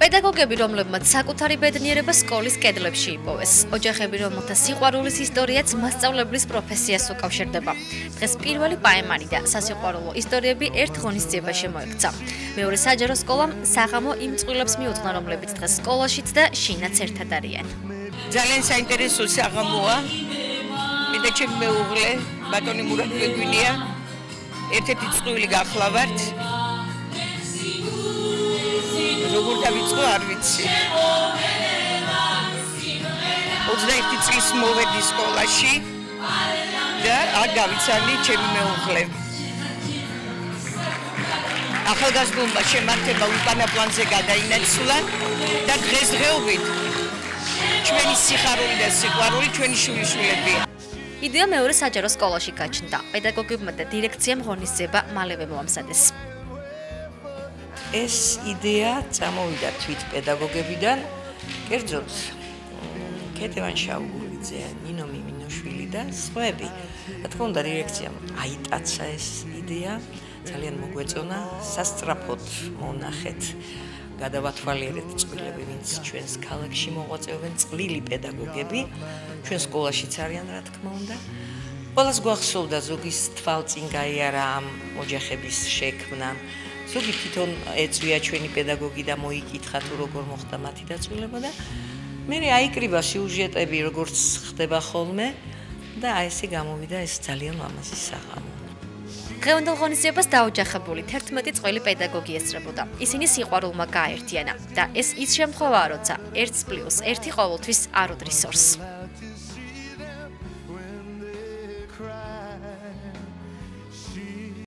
პედაგოგები, რომლებმაც საკუთარი ბედნიერება სკოლის კედლებში იპოვეს, ოჯახები, რომელთა სიყვარულის ისტორიაც მასწავლებლის პროფესიას უკავშირდება. დღეს პირველი პაემარი და სასიყვარულო ისტორიები ერთ ღონისძიებაში მოექცა. მეორე საჯარო სკოლამ საღამო იმ წყვილებს მიუძღვნა, რომლებიც დღეს სკოლაშიც და შინაც ერთად არიან. ძალიან საინტერესო საღამოა. მე და ჩემი მეუღლე, ბატონი მურატ გვეგვინია, ერთ-ერთი წყვილი გახლავართ. როგორ დავიწყო არ ვიცი. 21 წლის მოვედი სკოლაში და არ გავიცანი ჩემი მეუღლე. ახალგაზრდულმა შემართება უკანა პლანზე გადაინაცვლა და დღესდღეობით ჩვენი სიხარული და სიყვარული ჩვენი შვილიშვილებია. იდეა მეორე საჯარო სკოლაში გაჩნდა. პედაგოგებმა და დირექციამ ღონისძიება მალევე მოამზადეს. ეს იდეა წამოვიდა თვით პედაგოგებიდან, კერძოდ კეტევან შაუგულიძე, ნინო მიმინოშვილი და სხვაები. რა თქმა უნდა, დირექციამ აიტაცა ეს იდეა, ძალიან მოგვეწონა, სასწრაფოდ მონახეთ, გადავათვალიერეთ წყვილები, ვინც ჩვენს ქალაქში მოღვაწეობენ, წვლილი პედაგოგები, ჩვენ სკოლაშიც არიან, რა თქმა უნდა. ყველას გვახსოვდა ზოგის თვალწინ გაიარა ამ ოჯახების შექმნა. ზოგი თვითონ ეწვია ჩვენი პედაგოგი და მოიკითხა თუ როგორ მოხდა მათი დაწვრილება და მე აიკრიბა სიუჟეტები როგორც ხდება ხოლმე და აი ესე გამოვიდა ეს ძალიან ლამაზი საღამო. დღევანდელ ღონისძიებას დაოჯახებული 11 წყვილი პედაგოგი ესწრებოდა. ისინი სიყვარულმა გააერთიანა და ეს ის შემთხვევაა, როცა 1+1 ყოველთვის არ უდრის 2-ს.